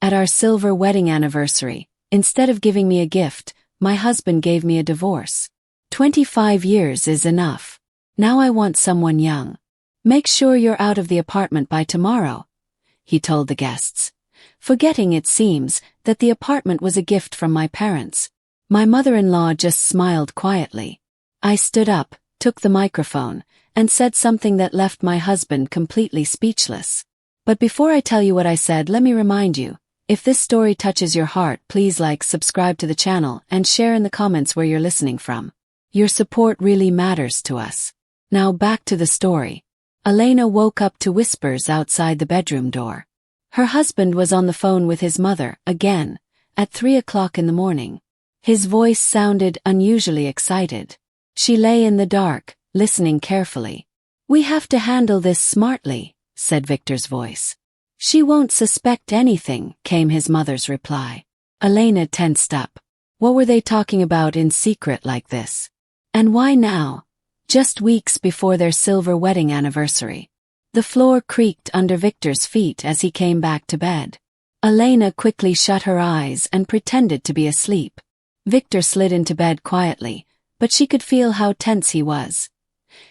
At our silver wedding anniversary, instead of giving me a gift, my husband gave me a divorce. 25 years is enough. Now I want someone young. Make sure you're out of the apartment by tomorrow, he told the guests, forgetting, it seems, that the apartment was a gift from my parents. My mother-in-law just smiled quietly. I stood up, took the microphone, and said something that left my husband completely speechless. But before I tell you what I said, let me remind you, if this story touches your heart, please like, subscribe to the channel, and share in the comments where you're listening from. Your support really matters to us. Now back to the story. Elena woke up to whispers outside the bedroom door. Her husband was on the phone with his mother, again, at 3 o'clock in the morning. His voice sounded unusually excited. She lay in the dark, listening carefully. "We have to handle this smartly," said Victor's voice. "She won't suspect anything," came his mother's reply. Elena tensed up. What were they talking about in secret like this? And why now? Just weeks before their silver wedding anniversary. The floor creaked under Victor's feet as he came back to bed. Elena quickly shut her eyes and pretended to be asleep. Victor slid into bed quietly, but she could feel how tense he was.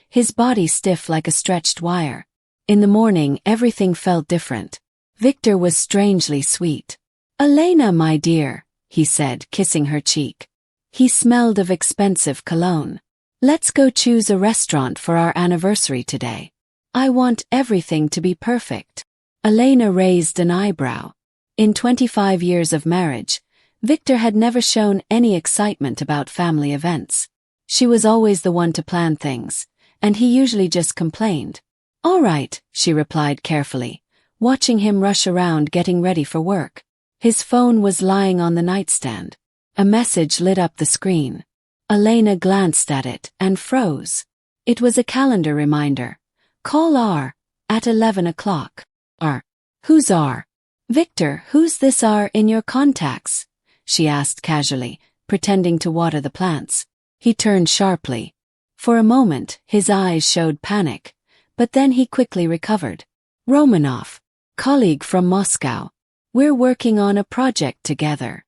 His body stiff like a stretched wire. In the morning, everything felt different. Victor was strangely sweet. "Elena, my dear," he said, kissing her cheek. He smelled of expensive cologne. "Let's go choose a restaurant for our anniversary today. I want everything to be perfect." Elena raised an eyebrow. In 25 years of marriage, Victor had never shown any excitement about family events. She was always the one to plan things, and he usually just complained. "All right," she replied carefully, watching him rush around getting ready for work. His phone was lying on the nightstand. A message lit up the screen. Elena glanced at it and froze. It was a calendar reminder. "Call R at 11 o'clock. R. Who's R? "Victor, who's this R in your contacts?" she asked casually, pretending to water the plants. He turned sharply. For a moment, his eyes showed panic, but then he quickly recovered. "Romanov, colleague from Moscow. We're working on a project together."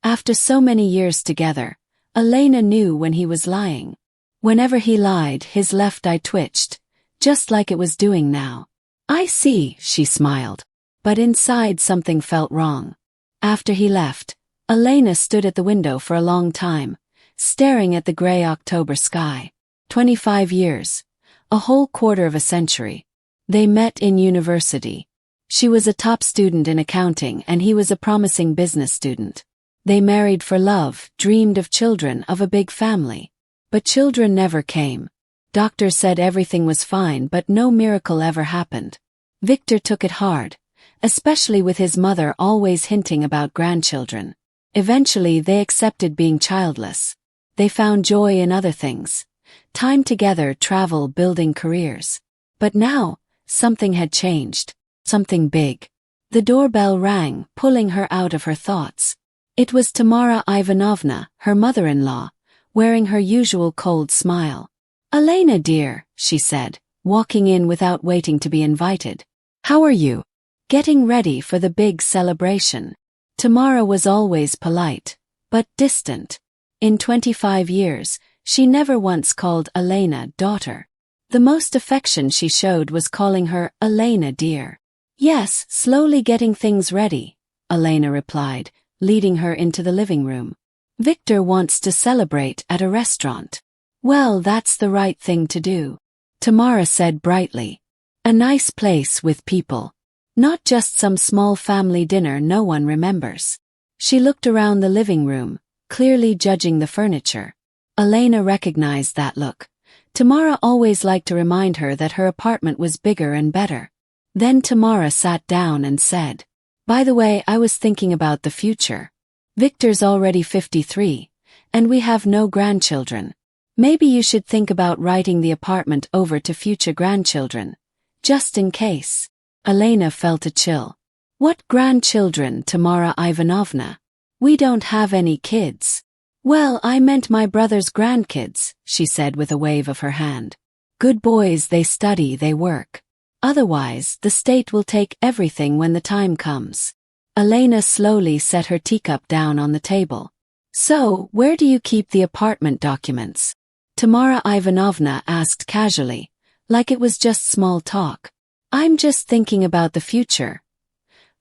After so many years together, Elena knew when he was lying. Whenever he lied, his left eye twitched, just like it was doing now. "I see," she smiled. But inside something felt wrong. After he left, Elena stood at the window for a long time, staring at the gray October sky. 25 years. A whole quarter of a century. They met in university. She was a top student in accounting and he was a promising business student. They married for love, dreamed of children, of a big family. But children never came. Doctors said everything was fine, but no miracle ever happened. Victor took it hard, especially with his mother always hinting about grandchildren. Eventually they accepted being childless. They found joy in other things. Time together, travel, building careers. But now, something had changed. Something big. The doorbell rang, pulling her out of her thoughts. It was Tamara Ivanovna, her mother-in-law, wearing her usual cold smile. "Elena dear," she said, walking in without waiting to be invited. "How are you? Getting ready for the big celebration?" Tamara was always polite, but distant. In 25 years, she never once called Elena daughter. The most affection she showed was calling her Elena dear. "Yes, slowly getting things ready," Elena replied, leading her into the living room. "Victor wants to celebrate at a restaurant." "Well, that's the right thing to do," Tamara said brightly. "A nice place with people. Not just some small family dinner no one remembers." She looked around the living room, clearly judging the furniture. Elena recognized that look. Tamara always liked to remind her that her apartment was bigger and better. Then Tamara sat down and said, "By the way, I was thinking about the future. Victor's already 53, and we have no grandchildren. Maybe you should think about writing the apartment over to future grandchildren, just in case." Elena felt a chill. "What grandchildren, Tamara Ivanovna? We don't have any kids." "Well, I meant my brother's grandkids," she said with a wave of her hand. "Good boys, they study, they work. Otherwise, the state will take everything when the time comes." Elena slowly set her teacup down on the table. So, where do you keep the apartment documents? Tamara Ivanovna asked casually, like it was just small talk. I'm just thinking about the future.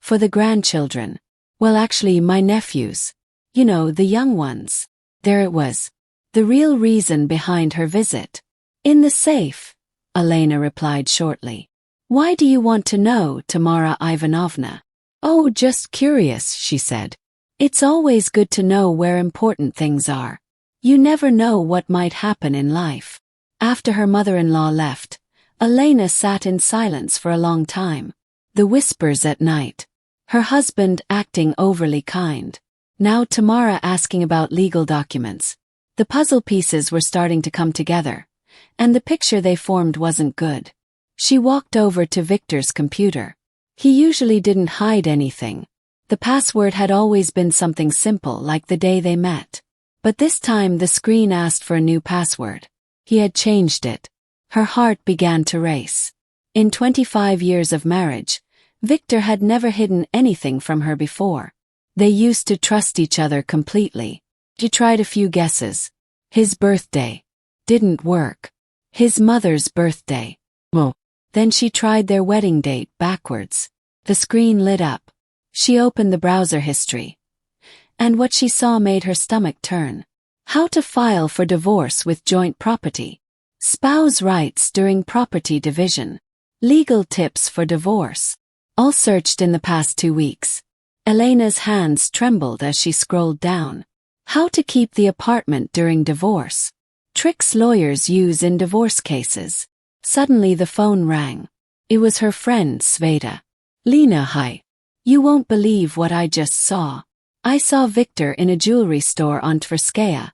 For the grandchildren. Well, actually, my nephews. You know, the young ones. There it was. The real reason behind her visit. In the safe, Elena replied shortly. Why do you want to know, Tamara Ivanovna? Oh, just curious, she said. It's always good to know where important things are. You never know what might happen in life. After her mother-in-law left, Elena sat in silence for a long time. The whispers at night. Her husband acting overly kind. Now Tamara asking about legal documents. The puzzle pieces were starting to come together, and the picture they formed wasn't good. She walked over to Victor's computer. He usually didn't hide anything. The password had always been something simple like the day they met. But this time the screen asked for a new password. He had changed it. Her heart began to race. In 25 years of marriage, Victor had never hidden anything from her before. They used to trust each other completely. She tried a few guesses. His birthday. Didn't work. His mother's birthday. Well, then she tried their wedding date backwards. The screen lit up. She opened the browser history. And what she saw made her stomach turn. How to file for divorce with joint property. Spouse rights during property division. Legal tips for divorce. All searched in the past 2 weeks. Elena's hands trembled as she scrolled down. How to keep the apartment during divorce. Tricks lawyers use in divorce cases. Suddenly the phone rang. It was her friend Sveta. Lena, hi. You won't believe what I just saw. I saw Victor in a jewelry store on Tverskaya.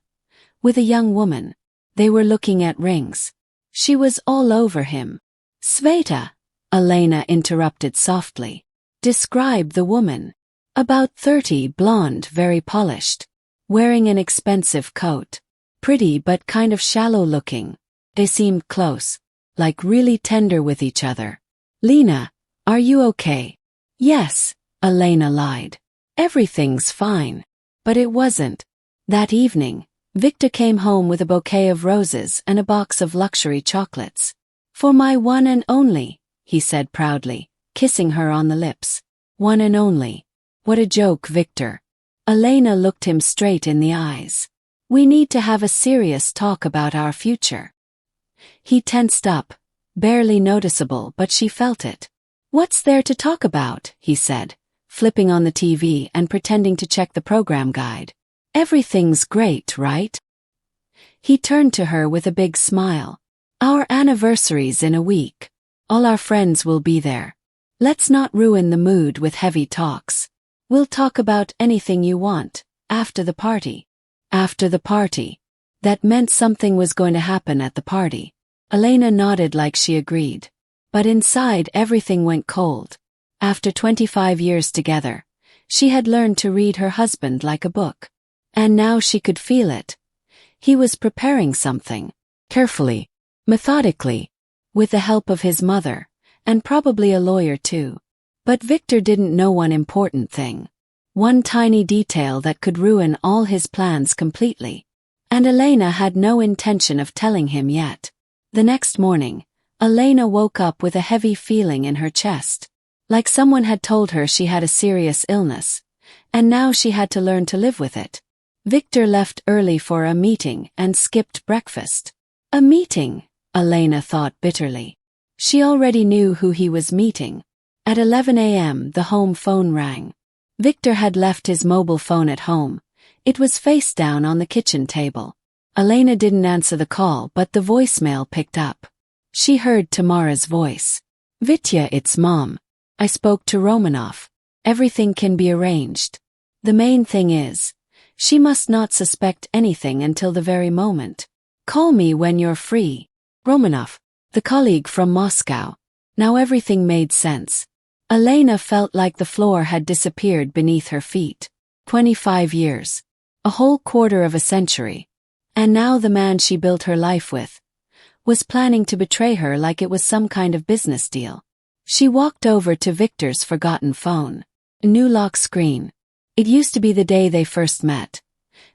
With a young woman. They were looking at rings. She was all over him. Sveta, Elena interrupted softly. Describe the woman. About 30, blonde, very polished. Wearing an expensive coat. Pretty but kind of shallow looking. They seemed close. Like really tender with each other. Lena, are you okay? Yes, Elena lied. Everything's fine. But it wasn't. That evening, Victor came home with a bouquet of roses and a box of luxury chocolates. For my one and only, he said proudly, kissing her on the lips. One and only. What a joke, Victor. Elena looked him straight in the eyes. We need to have a serious talk about our future. He tensed up, barely noticeable, but she felt it. What's there to talk about, he said, flipping on the TV and pretending to check the program guide. Everything's great, right? He turned to her with a big smile. Our anniversary's in a week. All our friends will be there. Let's not ruin the mood with heavy talks. We'll talk about anything you want, after the party. After the party. That meant something was going to happen at the party. Elena nodded like she agreed. But inside everything went cold. After 25 years together, she had learned to read her husband like a book. And now she could feel it. He was preparing something. Carefully. Methodically. With the help of his mother. And probably a lawyer too. But Victor didn't know one important thing. One tiny detail that could ruin all his plans completely. And Elena had no intention of telling him yet. The next morning, Elena woke up with a heavy feeling in her chest. Like someone had told her she had a serious illness. And now she had to learn to live with it. Victor left early for a meeting and skipped breakfast. A meeting, Elena thought bitterly. She already knew who he was meeting. At 11 a.m. the home phone rang. Victor had left his mobile phone at home. It was face down on the kitchen table. Elena didn't answer the call, but the voicemail picked up. She heard Tamara's voice. Vitya, it's Mom. I spoke to Romanov. Everything can be arranged. The main thing is, she must not suspect anything until the very moment. Call me when you're free. Romanov, the colleague from Moscow. Now everything made sense. Elena felt like the floor had disappeared beneath her feet. 25 years. A whole quarter of a century. And now the man she built her life with was planning to betray her like it was some kind of business deal. She walked over to Victor's forgotten phone. A new lock screen. It used to be the day they first met.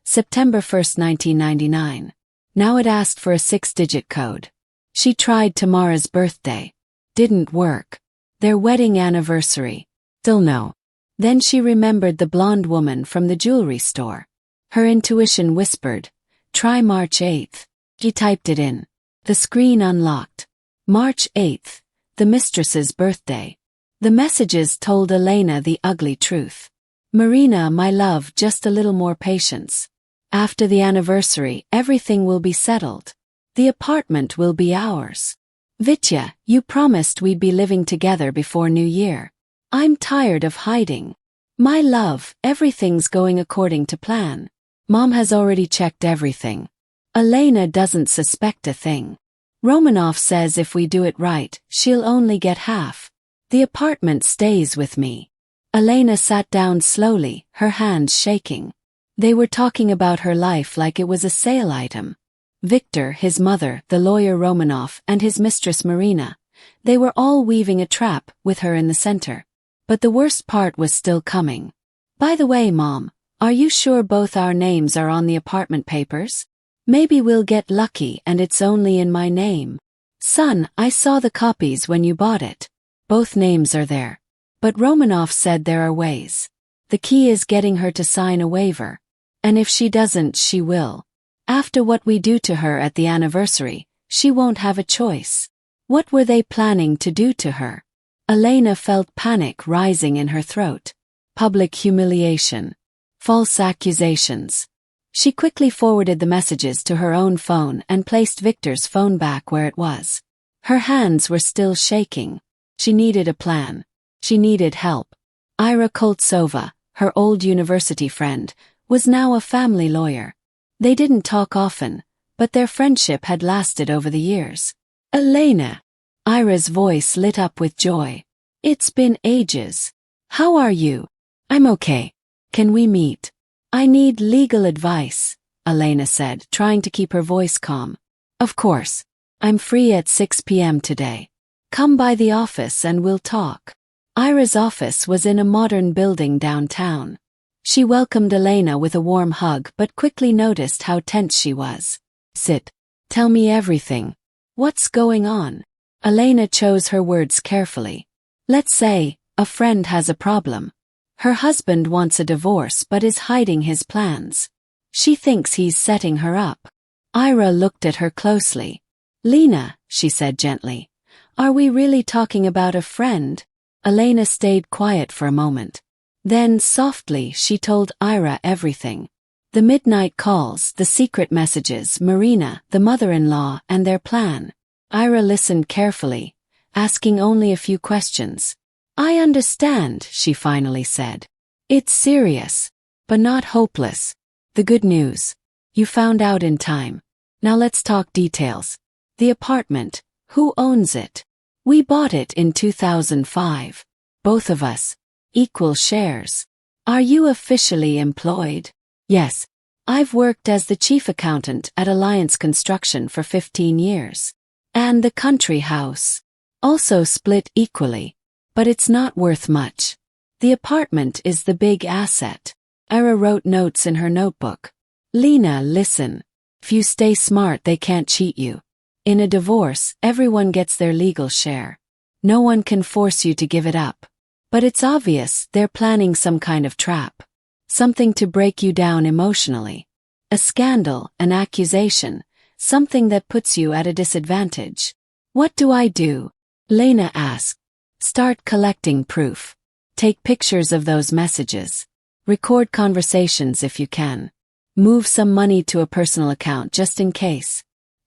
September 1st, 1999. Now it asked for a 6-digit code. She tried Tamara's birthday. Didn't work. Their wedding anniversary. Still no. Then she remembered the blonde woman from the jewelry store. Her intuition whispered, "Try March 8th. She typed it in. The screen unlocked. March 8th, the mistress's birthday. The messages told Elena the ugly truth. "Marina, my love, just a little more patience. After the anniversary, everything will be settled. The apartment will be ours. Vitya, you promised we'd be living together before New Year. I'm tired of hiding. My love, everything's going according to plan. Mom has already checked everything. Elena doesn't suspect a thing. Romanov says if we do it right, she'll only get half. The apartment stays with me." Elena sat down slowly, her hands shaking. They were talking about her life like it was a sale item. Victor, his mother, the lawyer Romanov, and his mistress Marina. They were all weaving a trap, with her in the center. But the worst part was still coming. "By the way, Mom, are you sure both our names are on the apartment papers? Maybe we'll get lucky and it's only in my name." "Son, I saw the copies when you bought it. Both names are there. But Romanov said there are ways. The key is getting her to sign a waiver. And if she doesn't, she will. After what we do to her at the anniversary, she won't have a choice." What were they planning to do to her? Elena felt panic rising in her throat. Public humiliation. False accusations. She quickly forwarded the messages to her own phone and placed Victor's phone back where it was. Her hands were still shaking. She needed a plan. She needed help. Ira Koltsova, her old university friend, was now a family lawyer. They didn't talk often, but their friendship had lasted over the years. "Elena." Ira's voice lit up with joy. "It's been ages. How are you?" "I'm okay. Can we meet?" "I need legal advice," Elena said, trying to keep her voice calm. "Of course. I'm free at 6 p.m. today. Come by the office and we'll talk." Ira's office was in a modern building downtown. She welcomed Elena with a warm hug but quickly noticed how tense she was. "Sit. Tell me everything. What's going on?" Elena chose her words carefully. "Let's say, a friend has a problem. Her husband wants a divorce but is hiding his plans. She thinks he's setting her up." Ira looked at her closely. "Lena," she said gently, "are we really talking about a friend?" Elena stayed quiet for a moment. Then, softly, she told Ira everything. The midnight calls, the secret messages, Marina, the mother-in-law, and their plan. Ira listened carefully, asking only a few questions. "I understand," she finally said. "It's serious, but not hopeless. The good news. You found out in time. Now let's talk details. The apartment, who owns it?" "We bought it in 2005. Both of us. Equal shares." "Are you officially employed?" "Yes. I've worked as the chief accountant at Alliance Construction for 15 years. And the country house. Also split equally. But it's not worth much. The apartment is the big asset." Ira wrote notes in her notebook. "Lena, listen. If you stay smart, they can't cheat you. In a divorce, everyone gets their legal share. No one can force you to give it up. But it's obvious they're planning some kind of trap. Something to break you down emotionally. A scandal, an accusation, something that puts you at a disadvantage." "What do I do?" Lena asked. "Start collecting proof. Take pictures of those messages. Record conversations if you can. Move some money to a personal account just in case.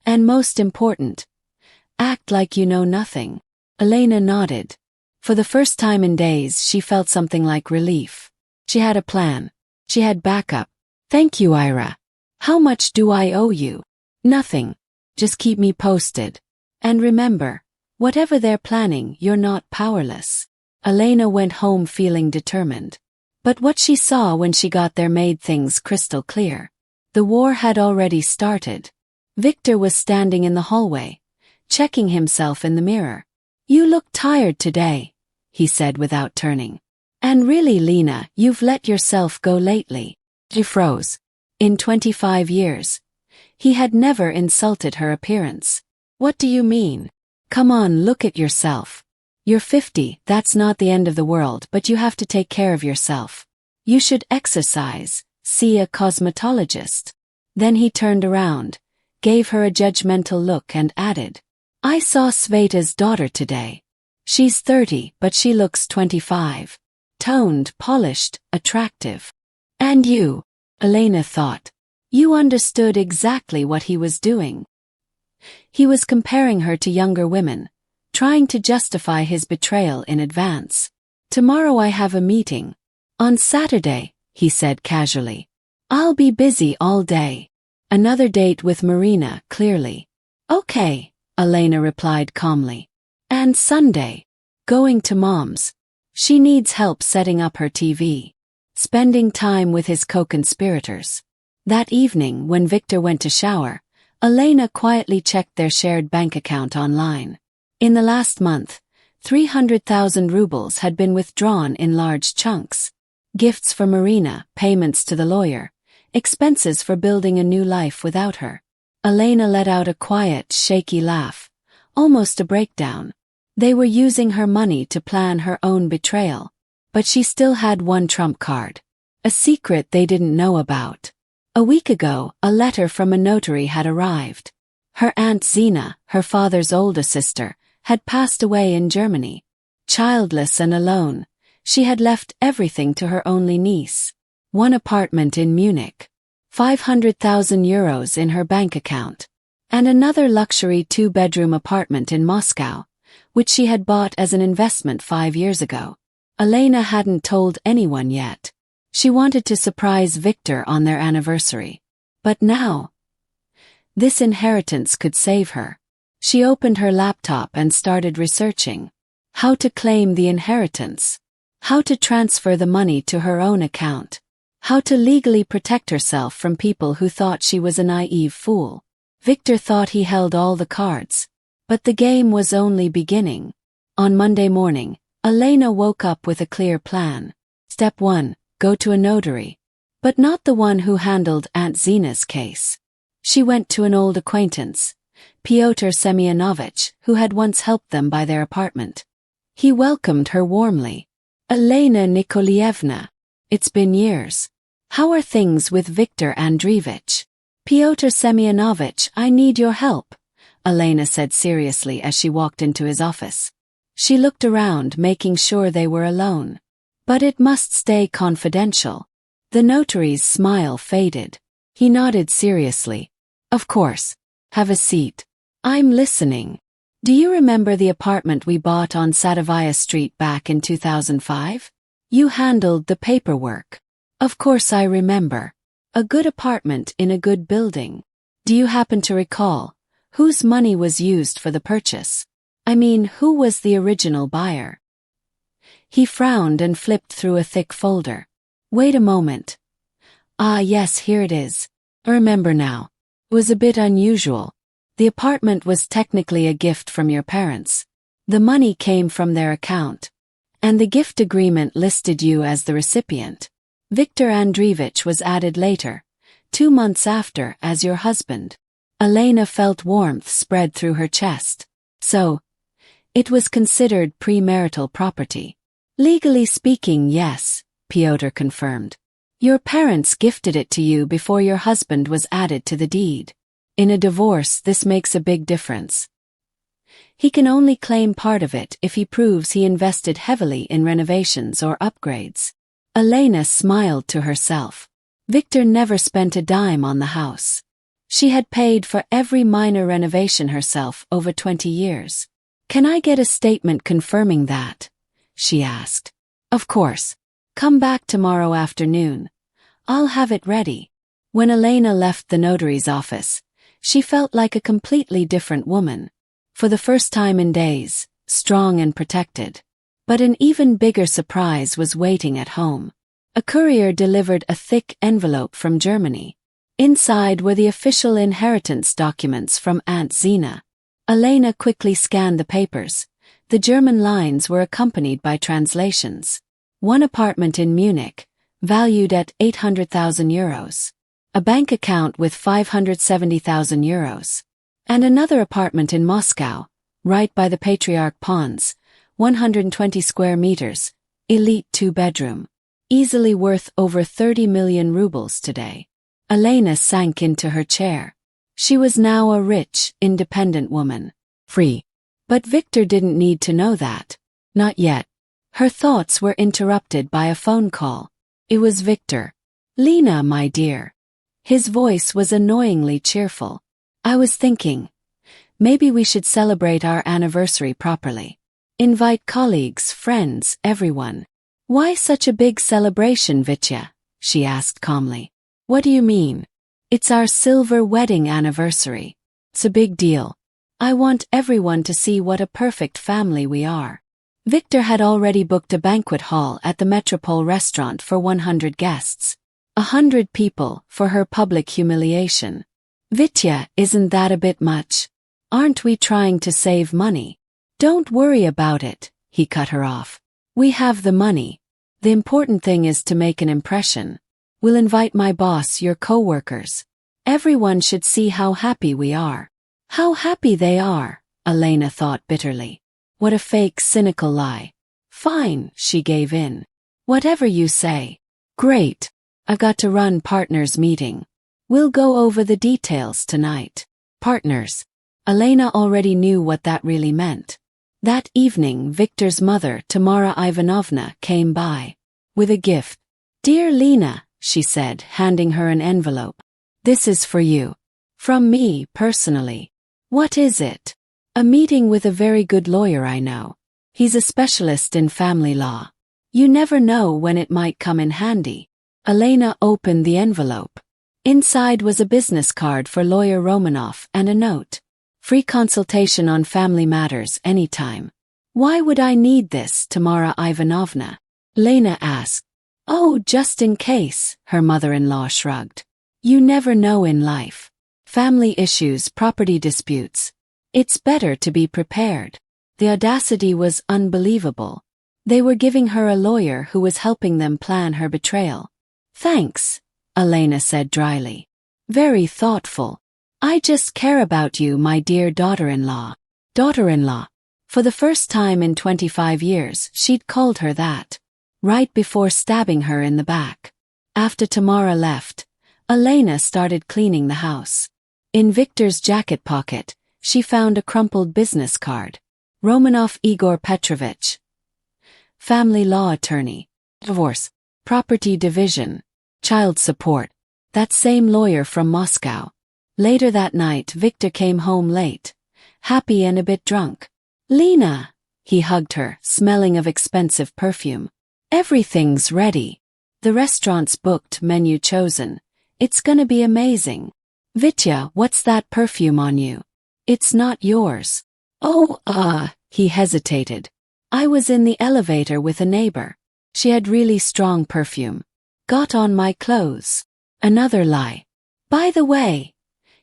And most important, act like you know nothing." Elena nodded. For the first time in days, she felt something like relief. She had a plan. She had backup. "Thank you, Ira. How much do I owe you?" "Nothing. Just keep me posted. And remember, whatever they're planning, you're not powerless." Elena went home feeling determined. But what she saw when she got there made things crystal clear. The war had already started. Victor was standing in the hallway, checking himself in the mirror. "You look tired today," he said without turning. And really, Lena, you've let yourself go lately. She froze. In 25 years, he had never insulted her appearance. What do you mean? Come on, look at yourself. You're 50, that's not the end of the world, but you have to take care of yourself. You should exercise, see a cosmetologist. Then he turned around, gave her a judgmental look and added, I saw Sveta's daughter today. She's 30, but she looks 25. Toned, polished, attractive. And you, Elena thought. You understood exactly what he was doing. He was comparing her to younger women, trying to justify his betrayal in advance. Tomorrow I have a meeting. On Saturday, he said casually. I'll be busy all day. Another date with Marina, clearly. Okay, Elena replied calmly. And Sunday. Going to Mom's. She needs help setting up her TV. Spending time with his co-conspirators. That evening, when Victor went to shower, Elena quietly checked their shared bank account online. In the last month, 300,000 rubles had been withdrawn in large chunks. Gifts for Marina, payments to the lawyer, expenses for building a new life without her. Elena let out a quiet, shaky laugh, almost a breakdown. They were using her money to plan her own betrayal. But she still had one trump card. A secret they didn't know about. A week ago, a letter from a notary had arrived. Her Aunt Zina, her father's older sister, had passed away in Germany. Childless and alone, she had left everything to her only niece. One apartment in Munich. 500,000 euros in her bank account. And another luxury 2-bedroom apartment in Moscow, which she had bought as an investment 5 years ago. Elena hadn't told anyone yet. She wanted to surprise Victor on their anniversary. But now, this inheritance could save her. She opened her laptop and started researching. How to claim the inheritance. How to transfer the money to her own account. How to legally protect herself from people who thought she was a naive fool. Victor thought he held all the cards. But the game was only beginning. On Monday morning, Elena woke up with a clear plan. Step 1, go to a notary. But not the one who handled Aunt Zina's case. She went to an old acquaintance, Pyotr Semyonovich, who had once helped them buy their apartment. He welcomed her warmly. Elena Nikolaevna, it's been years. How are things with Viktor Andreevich? Pyotr Semyonovich, I need your help, Elena said seriously as she walked into his office. She looked around, making sure they were alone. But it must stay confidential. The notary's smile faded. He nodded seriously. Of course. Have a seat. I'm listening. Do you remember the apartment we bought on Sadovaya Street back in 2005? You handled the paperwork. Of course I remember. A good apartment in a good building. Do you happen to recall whose money was used for the purchase? I mean, who was the original buyer? He frowned and flipped through a thick folder. Wait a moment. Ah, yes, here it is. I remember now. It was a bit unusual. The apartment was technically a gift from your parents. The money came from their account. And the gift agreement listed you as the recipient. Viktor Andreevich was added later, 2 months after, as your husband. Elena felt warmth spread through her chest. So, it was considered premarital property. Legally speaking, yes, Pyotr confirmed. Your parents gifted it to you before your husband was added to the deed. In a divorce, this makes a big difference. He can only claim part of it if he proves he invested heavily in renovations or upgrades. Elena smiled to herself. Victor never spent a dime on the house. She had paid for every minor renovation herself over 20 years. Can I get a statement confirming that? She asked. Of course. Come back tomorrow afternoon. I'll have it ready. When Elena left the notary's office, she felt like a completely different woman. For the first time in days, strong and protected. But an even bigger surprise was waiting at home. A courier delivered a thick envelope from Germany. Inside were the official inheritance documents from Aunt Zina. Elena quickly scanned the papers. The German lines were accompanied by translations. One apartment in Munich, valued at 800,000 euros. A bank account with 570,000 euros. And another apartment in Moscow, right by the Patriarch Ponds, 120 square meters, elite 2-bedroom. Easily worth over 30 million rubles today. Elena sank into her chair. She was now a rich, independent woman. Free. But Victor didn't need to know that. Not yet. Her thoughts were interrupted by a phone call. It was Victor. "Lena, my dear." His voice was annoyingly cheerful. "I was thinking, maybe we should celebrate our anniversary properly. Invite colleagues, friends, everyone." "Why such a big celebration, Vitya?" she asked calmly. "What do you mean?" "It's our silver wedding anniversary. It's a big deal. I want everyone to see what a perfect family we are." Victor had already booked a banquet hall at the Metropole restaurant for 100 guests. 100 people for her public humiliation. "Vitya, isn't that a bit much? Aren't we trying to save money?" "Don't worry about it," he cut her off. "We have the money. The important thing is to make an impression. We'll invite my boss, your co-workers. Everyone should see how happy we are." How happy they are, Elena thought bitterly. What a fake, cynical lie. "Fine," she gave in. "Whatever you say." "Great. I've got to run partners meeting. We'll go over the details tonight." Partners. Elena already knew what that really meant. That evening, Victor's mother, Tamara Ivanovna, came by. With a gift. "Dear Lena," she said, handing her an envelope. "This is for you. From me, personally." "What is it?" "A meeting with a very good lawyer I know. He's a specialist in family law. You never know when it might come in handy." Elena opened the envelope. Inside was a business card for lawyer Romanoff and a note. "Free consultation on family matters anytime." "Why would I need this, Tamara Ivanovna?" Lena asked. "Oh, just in case," her mother-in-law shrugged. "You never know in life. Family issues, property disputes. It's better to be prepared." The audacity was unbelievable. They were giving her a lawyer who was helping them plan her betrayal. "Thanks," Elena said dryly. "Very thoughtful. I just care about you, my dear daughter-in-law." Daughter-in-law. For the first time in 25 years, she'd called her that. Right before stabbing her in the back. After Tamara left, Elena started cleaning the house. In Victor's jacket pocket, she found a crumpled business card. Romanoff Igor Petrovich. Family law attorney. Divorce. Property division. Child support. That same lawyer from Moscow. Later that night, Victor came home late. Happy and a bit drunk. "Lena!" He hugged her, smelling of expensive perfume. "Everything's ready. The restaurant's booked, menu chosen. It's gonna be amazing." "Vitya, what's that perfume on you?" "It's not yours." "Oh, he hesitated. "I was in the elevator with a neighbor. She had really strong perfume. Got on my clothes." Another lie. "By the way,"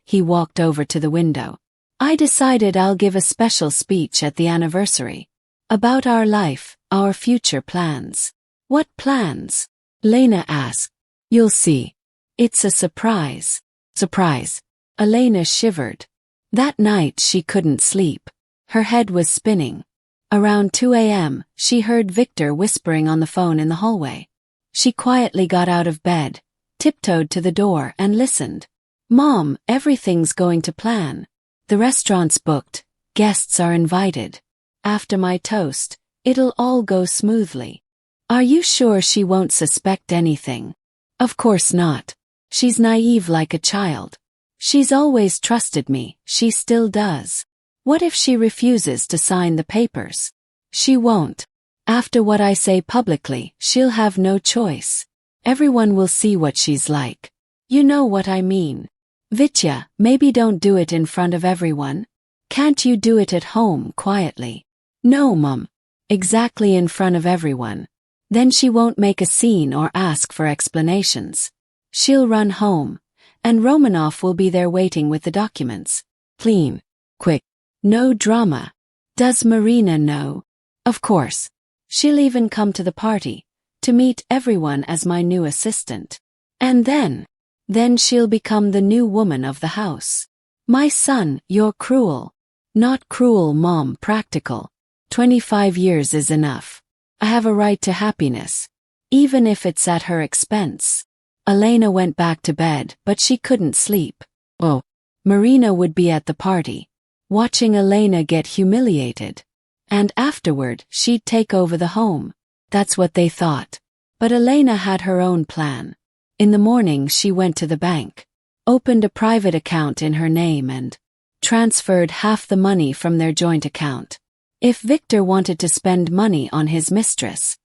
he walked over to the window. "I decided I'll give a special speech at the anniversary. About our life, our future plans." "What plans?" Lena asked. "You'll see. It's a surprise." Surprise. Elena shivered. That night she couldn't sleep. Her head was spinning. Around 2 a.m., she heard Victor whispering on the phone in the hallway. She quietly got out of bed, tiptoed to the door and listened. "Mom, everything's going to plan. The restaurant's booked, guests are invited. After my toast, it'll all go smoothly." "Are you sure she won't suspect anything?" "Of course not. She's naive like a child. She's always trusted me, she still does. What if she refuses to sign the papers?" "She won't. After what I say publicly, she'll have no choice. Everyone will see what she's like. You know what I mean." "Vitya, maybe don't do it in front of everyone. Can't you do it at home, quietly?" "No, Mum. Exactly in front of everyone. Then she won't make a scene or ask for explanations. She'll run home, and Romanoff will be there waiting with the documents. Clean. Quick. No drama." "Does Marina know?" "Of course. She'll even come to the party. to meet everyone as my new assistant. And then she'll become the new woman of the house. My son, you're cruel. Not cruel, Mom, practical. 25 years is enough. I have a right to happiness, even if it's at her expense. Elena went back to bed, but she couldn't sleep. Oh, Marina would be at the party, watching Elena get humiliated. And afterward, she'd take over the home. That's what they thought. But Elena had her own plan. In the morning, she went to the bank, opened a private account in her name and transferred half the money from their joint account. If Victor wanted to spend money on his mistress,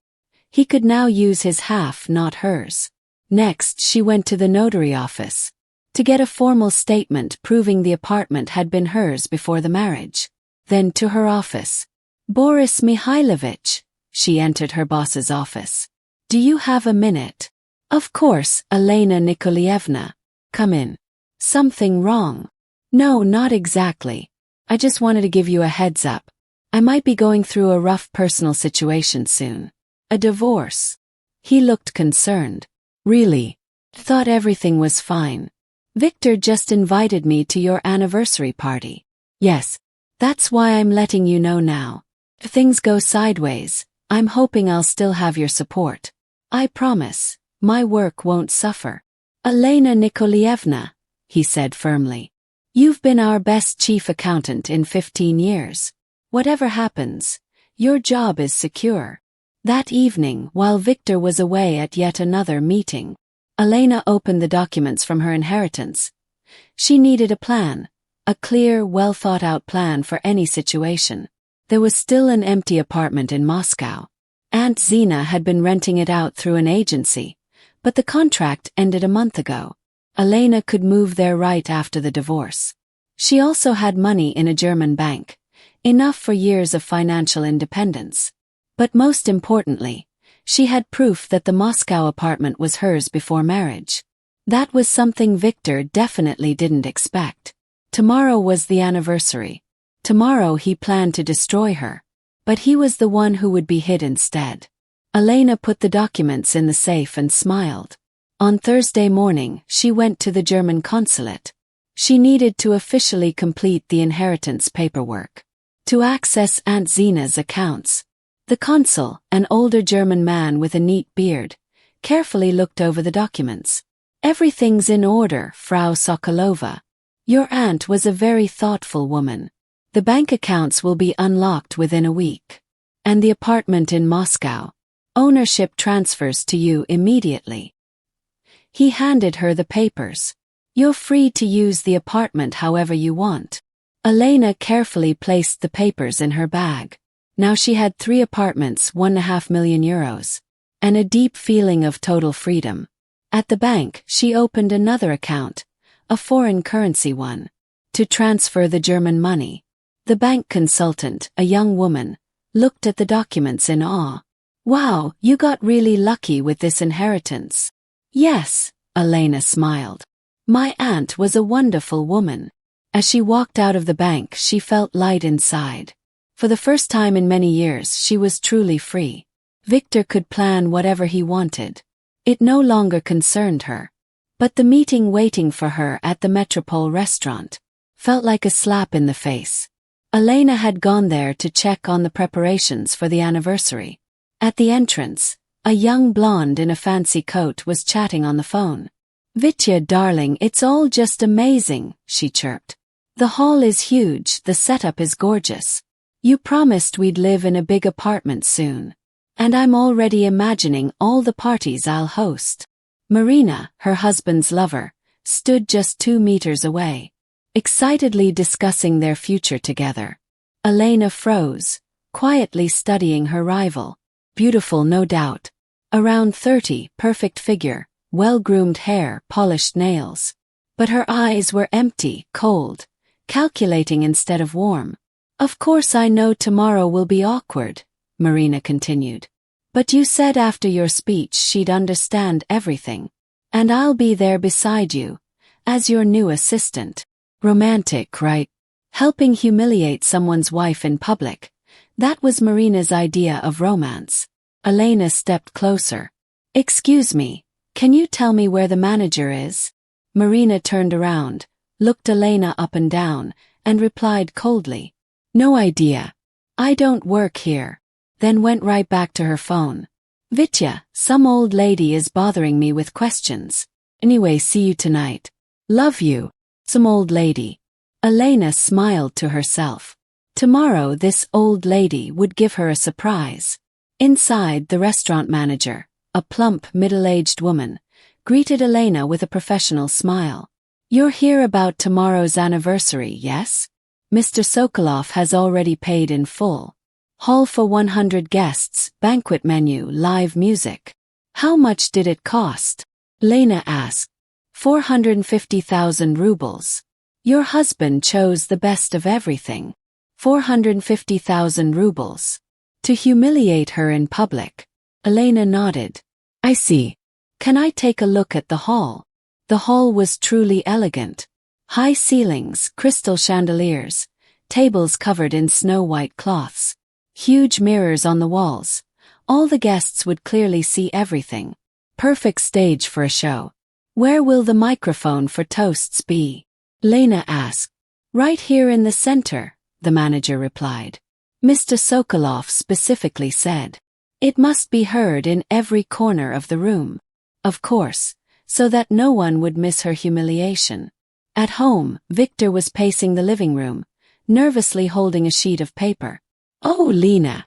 he could now use his half, not hers. Next, she went to the notary office to get a formal statement proving the apartment had been hers before the marriage. Then to her office. Boris Mihailovich, she entered her boss's office. Do you have a minute? Of course, Elena Nikolaevna. Come in. Something wrong? No, not exactly. I just wanted to give you a heads up. I might be going through a rough personal situation soon. A divorce. He looked concerned. Really? Thought everything was fine. Victor just invited me to your anniversary party. Yes, that's why I'm letting you know now. If things go sideways, I'm hoping I'll still have your support. I promise, my work won't suffer. Elena Nikolaevna, he said firmly. You've been our best chief accountant in 15 years. Whatever happens, your job is secure. That evening, while Victor was away at yet another meeting, Elena opened the documents from her inheritance. She needed a plan, a clear, well-thought-out plan for any situation. There was still an empty apartment in Moscow. Aunt Zina had been renting it out through an agency, but the contract ended a month ago. Elena could move there right after the divorce. She also had money in a German bank, enough for years of financial independence. But most importantly, she had proof that the Moscow apartment was hers before marriage. That was something Victor definitely didn't expect. Tomorrow was the anniversary. Tomorrow he planned to destroy her. But he was the one who would be hit instead. Elena put the documents in the safe and smiled. On Thursday morning, she went to the German consulate. She needed to officially complete the inheritance paperwork. To access Aunt Zina's accounts, the consul, an older German man with a neat beard, carefully looked over the documents. Everything's in order, Frau Sokolova. Your aunt was a very thoughtful woman. The bank accounts will be unlocked within a week. And the apartment in Moscow. Ownership transfers to you immediately. He handed her the papers. You're free to use the apartment however you want. Elena carefully placed the papers in her bag. Now she had 3 apartments, €1.5 million, and a deep feeling of total freedom. At the bank, she opened another account, a foreign currency one, to transfer the German money. The bank consultant, a young woman, looked at the documents in awe. Wow, you got really lucky with this inheritance. Yes, Elena smiled. My aunt was a wonderful woman. As she walked out of the bank, she felt light inside. For the first time in many years, she was truly free. Victor could plan whatever he wanted. It no longer concerned her. But the meeting waiting for her at the Metropole restaurant felt like a slap in the face. Elena had gone there to check on the preparations for the anniversary. At the entrance, a young blonde in a fancy coat was chatting on the phone. Vitya, darling, it's all just amazing, she chirped. The hall is huge, the setup is gorgeous. You promised we'd live in a big apartment soon. And I'm already imagining all the parties I'll host. Marina, her husband's lover, stood just 2 meters away, excitedly discussing their future together. Elena froze, quietly studying her rival. Beautiful, no doubt. Around 30, perfect figure, well-groomed hair, polished nails. But her eyes were empty, cold, calculating instead of warm. Of course I know tomorrow will be awkward, Marina continued. But you said after your speech she'd understand everything. And I'll be there beside you, as your new assistant. Romantic, right? Helping humiliate someone's wife in public. That was Marina's idea of romance. Elena stepped closer. Excuse me, can you tell me where the manager is? Marina turned around, looked Elena up and down, and replied coldly. No idea. I don't work here. Then went right back to her phone. Vitya, some old lady is bothering me with questions. Anyway, see you tonight. Love you. Some old lady. Elena smiled to herself. Tomorrow this old lady would give her a surprise. Inside, the restaurant manager, a plump, middle-aged woman, greeted Elena with a professional smile. You're here about tomorrow's anniversary, yes? Mr. Sokolov has already paid in full. Hall for 100 guests, banquet menu, live music. How much did it cost? Elena asked. 450,000 rubles. Your husband chose the best of everything. 450,000 rubles. To humiliate her in public. Elena nodded. I see. Can I take a look at the hall? The hall was truly elegant. High ceilings, crystal chandeliers, tables covered in snow-white cloths, huge mirrors on the walls. All the guests would clearly see everything. Perfect stage for a show. Where will the microphone for toasts be? Elena asked. Right here in the center, the manager replied. Mr. Sokolov specifically said. It must be heard in every corner of the room. Of course, so that no one would miss her humiliation. At home, Victor was pacing the living room, nervously holding a sheet of paper. Oh, Lena!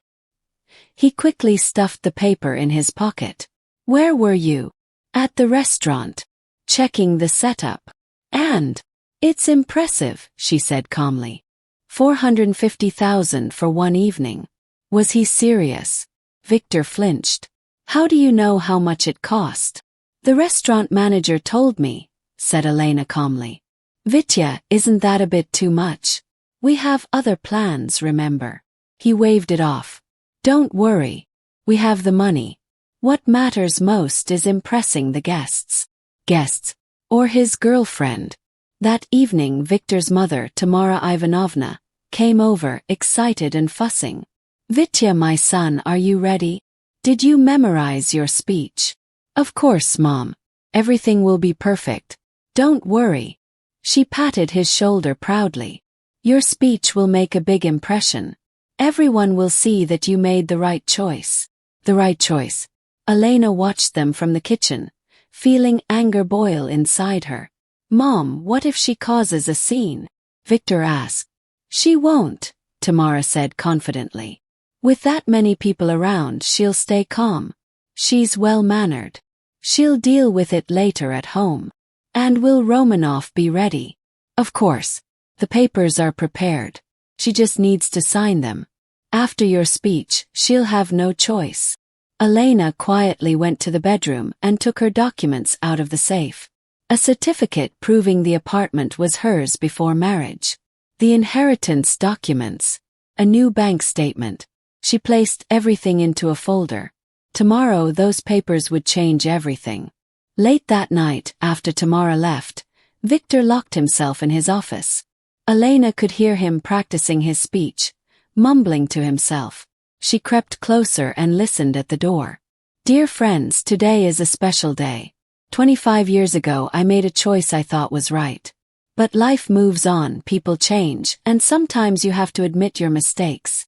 He quickly stuffed the paper in his pocket. Where were you? At the restaurant. Checking the setup. And? It's impressive, she said calmly. 450,000 for one evening. Was he serious? Victor flinched. How do you know how much it cost? The restaurant manager told me, said Elena calmly. Vitya, isn't that a bit too much? We have other plans, remember. He waved it off. Don't worry. We have the money. What matters most is impressing the guests. Guests. Or his girlfriend. That evening Victor's mother, Tamara Ivanovna, came over, excited and fussing. Vitya, my son, are you ready? Did you memorize your speech? Of course, Mom. Everything will be perfect. Don't worry. She patted his shoulder proudly. Your speech will make a big impression. Everyone will see that you made the right choice. The right choice. Elena watched them from the kitchen, feeling anger boil inside her. Mom, what if she causes a scene? Victor asked. She won't, Tamara said confidently. With that many people around, she'll stay calm. She's well-mannered. She'll deal with it later at home. And will Romanov be ready? Of course. The papers are prepared. She just needs to sign them. After your speech, she'll have no choice. Elena quietly went to the bedroom and took her documents out of the safe. A certificate proving the apartment was hers before marriage. The inheritance documents. A new bank statement. She placed everything into a folder. Tomorrow those papers would change everything. Late that night, after Tamara left, Victor locked himself in his office. Elena could hear him practicing his speech, mumbling to himself. She crept closer and listened at the door. Dear friends, today is a special day. 25 years ago I made a choice I thought was right. But life moves on, people change, and sometimes you have to admit your mistakes.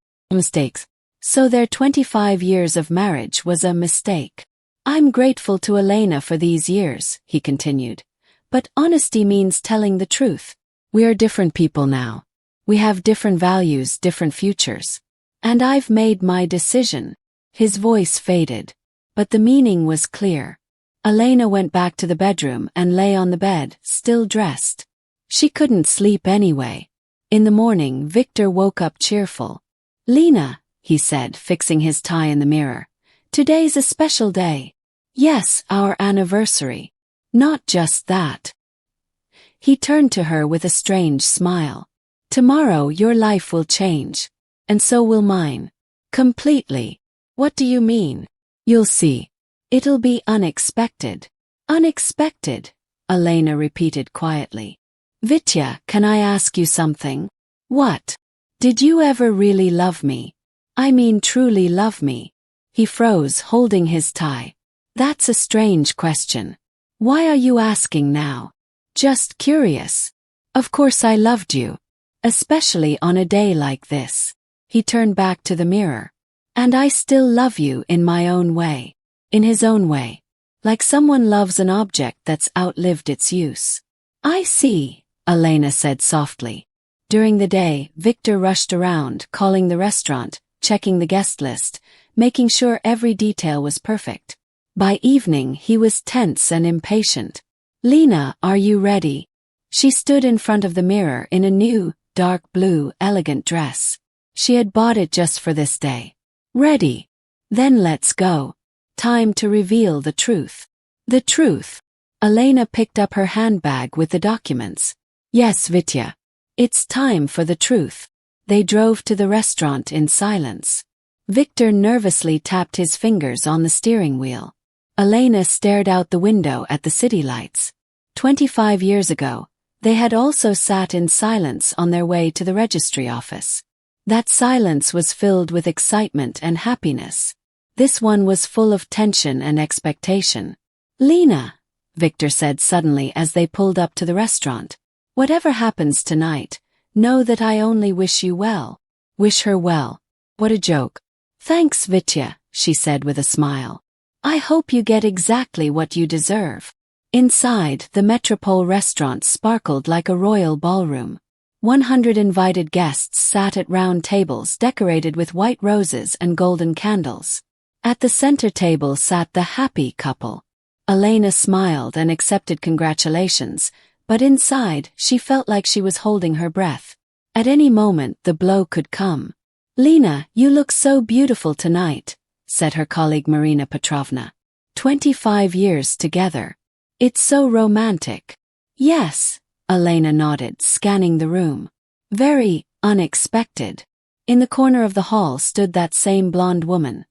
So their 25 years of marriage was a mistake. I'm grateful to Elena for these years, he continued. But honesty means telling the truth. We are different people now. We have different values, different futures. And I've made my decision. His voice faded. But the meaning was clear. Elena went back to the bedroom and lay on the bed, still dressed. She couldn't sleep anyway. In the morning, Victor woke up cheerful. Lena, he said, fixing his tie in the mirror. Today's a special day. Yes, our anniversary. Not just that. He turned to her with a strange smile. Tomorrow your life will change. And so will mine. Completely. What do you mean? You'll see. It'll be unexpected. Unexpected, Elena repeated quietly. Vitya, can I ask you something? What? Did you ever really love me? I mean truly love me? He froze, holding his tie. That's a strange question. Why are you asking now? Just curious. Of course I loved you. Especially on a day like this. He turned back to the mirror. And I still love you in my own way. In his own way. Like someone loves an object that's outlived its use. I see, Elena said softly. During the day, Victor rushed around, calling the restaurant, checking the guest list, making sure every detail was perfect. By evening, he was tense and impatient. Lena, are you ready? She stood in front of the mirror in a new, dark blue, elegant dress. She had bought it just for this day. Ready. Then let's go. Time to reveal the truth. The truth. Elena picked up her handbag with the documents. Yes, Vitya. It's time for the truth. They drove to the restaurant in silence. Victor nervously tapped his fingers on the steering wheel. Elena stared out the window at the city lights. 25 years ago, they had also sat in silence on their way to the registry office. That silence was filled with excitement and happiness. This one was full of tension and expectation. Lena, Victor said suddenly as they pulled up to the restaurant. Whatever happens tonight, know that I only wish you well. Wish her well. What a joke. Thanks, Vitya, she said with a smile. I hope you get exactly what you deserve. Inside, the Metropole restaurant sparkled like a royal ballroom. 100 invited guests sat at round tables decorated with white roses and golden candles. At the center table sat the happy couple. Elena smiled and accepted congratulations, but inside, she felt like she was holding her breath. At any moment, the blow could come. Lena, you look so beautiful tonight, said her colleague Marina Petrovna. 25 years together. It's so romantic. Yes, Elena nodded, scanning the room. Very unexpected. In the corner of the hall stood that same blonde woman.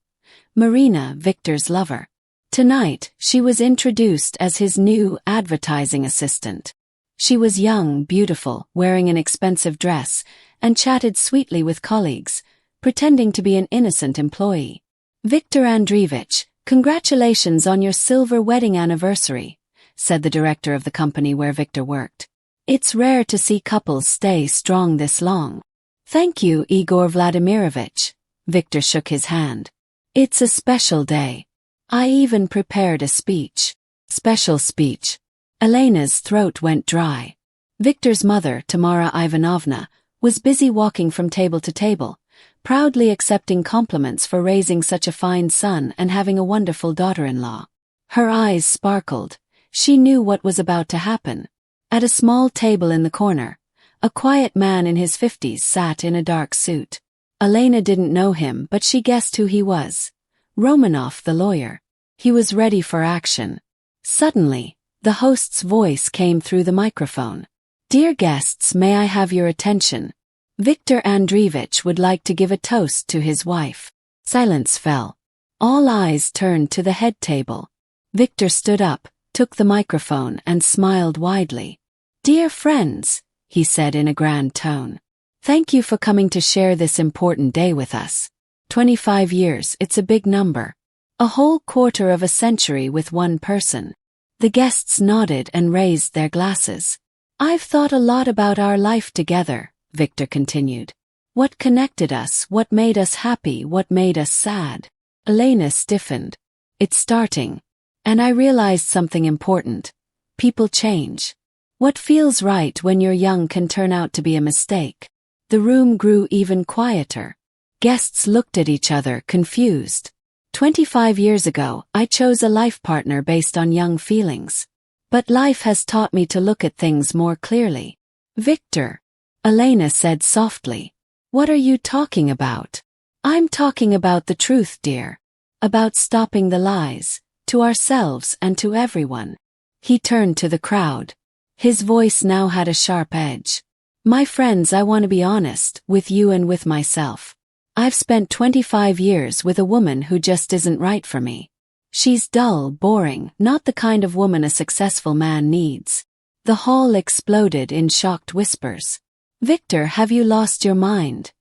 Marina, Victor's lover. Tonight, she was introduced as his new advertising assistant. She was young, beautiful, wearing an expensive dress, and chatted sweetly with colleagues, pretending to be an innocent employee. Victor Andreevich, congratulations on your silver wedding anniversary, said the director of the company where Victor worked. It's rare to see couples stay strong this long. Thank you, Igor Vladimirovich. Victor shook his hand. It's a special day. I even prepared a speech. Special speech. Elena's throat went dry. Victor's mother, Tamara Ivanovna, was busy walking from table to table, proudly accepting compliments for raising such a fine son and having a wonderful daughter-in-law. Her eyes sparkled. She knew what was about to happen. At a small table in the corner, a quiet man in his 50s sat in a dark suit. Elena didn't know him, but she guessed who he was. Romanov, the lawyer. He was ready for action. Suddenly, the host's voice came through the microphone. Dear guests, may I have your attention? Victor Andreevich would like to give a toast to his wife. Silence fell. All eyes turned to the head table. Victor stood up, took the microphone and smiled widely. Dear friends, he said in a grand tone. Thank you for coming to share this important day with us. 25 years, it's a big number. A whole quarter of a century with one person. The guests nodded and raised their glasses. I've thought a lot about our life together, Victor continued. What connected us, what made us happy, what made us sad. Elena stiffened. It's starting. And I realized something important. People change. What feels right when you're young can turn out to be a mistake. The room grew even quieter. Guests looked at each other, confused. 25 years ago, I chose a life partner based on young feelings. But life has taught me to look at things more clearly. Victor, Elena said softly. What are you talking about? I'm talking about the truth, dear. About stopping the lies, to ourselves and to everyone. He turned to the crowd. His voice now had a sharp edge. My friends, I want to be honest, with you and with myself. I've spent 25 years with a woman who just isn't right for me. She's dull, boring, not the kind of woman a successful man needs. The hall exploded in shocked whispers. Victor, have you lost your mind?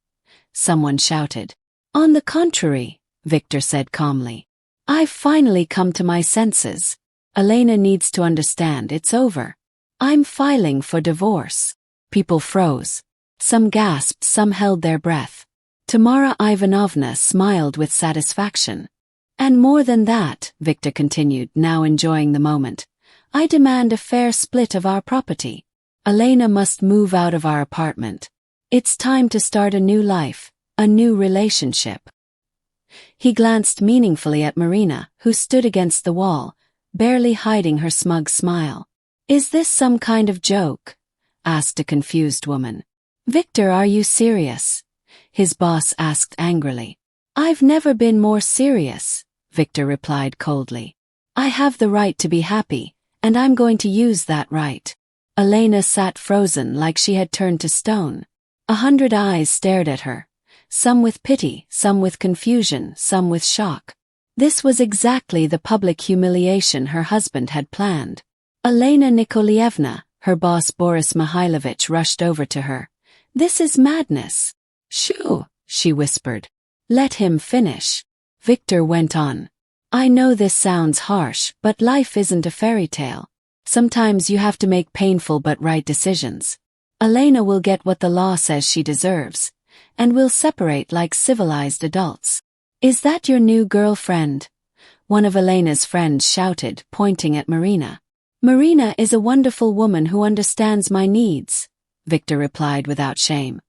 Someone shouted. On the contrary, Victor said calmly. I've finally come to my senses. Elena needs to understand it's over. I'm filing for divorce. People froze. Some gasped, some held their breath. Tamara Ivanovna smiled with satisfaction. And more than that, Victor continued, now enjoying the moment, I demand a fair split of our property. Elena must move out of our apartment. It's time to start a new life, a new relationship. He glanced meaningfully at Marina, who stood against the wall, barely hiding her smug smile. Is this some kind of joke? Asked a confused woman. Victor, are you serious? His boss asked angrily. I've never been more serious, Victor replied coldly. I have the right to be happy, and I'm going to use that right. Elena sat frozen like she had turned to stone. 100 eyes stared at her, some with pity, some with confusion, some with shock. This was exactly the public humiliation her husband had planned. Elena Nikolaevna, her boss Boris Mihailovich, rushed over to her. This is madness. Shoo, she whispered. Let him finish. Victor went on. I know this sounds harsh, but life isn't a fairy tale. Sometimes you have to make painful but right decisions. Elena will get what the law says she deserves, and we'll separate like civilized adults. Is that your new girlfriend? One of Elena's friends shouted, pointing at Marina. Marina is a wonderful woman who understands my needs, Victor replied without shame.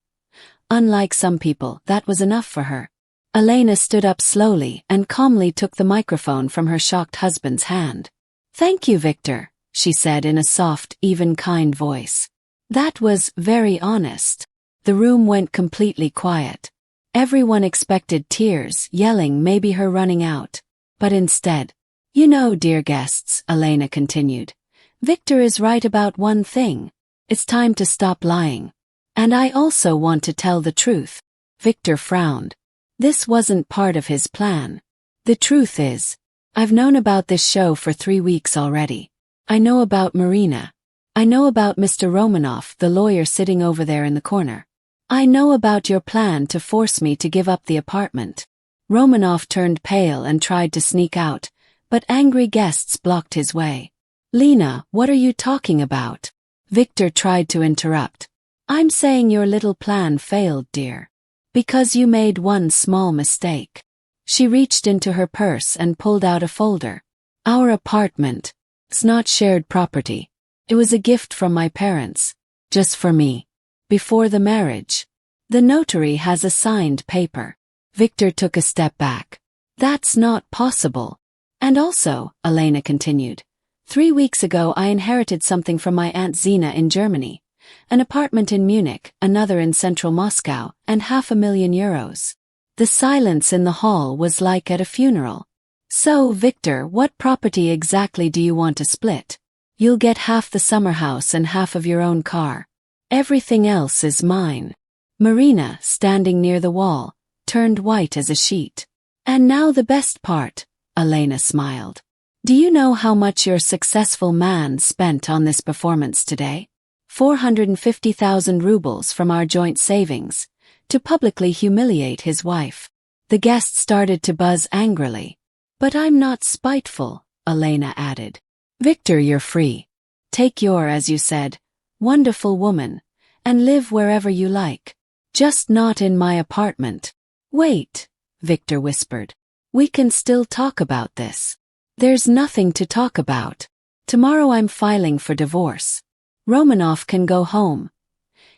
Unlike some people, that was enough for her. Elena stood up slowly and calmly took the microphone from her shocked husband's hand. Thank you, Victor, she said in a soft, even kind voice. That was very honest. The room went completely quiet. Everyone expected tears, yelling, maybe her running out. But instead, you know, dear guests, Elena continued, Victor is right about one thing. It's time to stop lying. And I also want to tell the truth. Victor frowned. This wasn't part of his plan. The truth is, I've known about this show for 3 weeks already. I know about Marina. I know about Mr. Romanov, the lawyer sitting over there in the corner. I know about your plan to force me to give up the apartment. Romanov turned pale and tried to sneak out, but angry guests blocked his way. Lena, what are you talking about? Victor tried to interrupt. I'm saying your little plan failed, dear. Because you made one small mistake. She reached into her purse and pulled out a folder. Our apartment. It's not shared property. It was a gift from my parents. Just for me. Before the marriage. The notary has a signed paper. Victor took a step back. That's not possible. And also, Elena continued, 3 weeks ago I inherited something from my Aunt Zina in Germany. An apartment in Munich, another in central Moscow, and €500,000. The silence in the hall was like at a funeral. So, Victor, what property exactly do you want to split? You'll get half the summer house and half of your own car. Everything else is mine. Marina, standing near the wall, turned white as a sheet. And now the best part, Elena smiled. Do you know how much your successful man spent on this performance today? 450,000 rubles from our joint savings, to publicly humiliate his wife. The guests started to buzz angrily. But I'm not spiteful, Elena added. Victor, you're free. Take your, as you said, wonderful woman, and live wherever you like. Just not in my apartment. Wait, Victor whispered. We can still talk about this. There's nothing to talk about. Tomorrow I'm filing for divorce. Romanov can go home.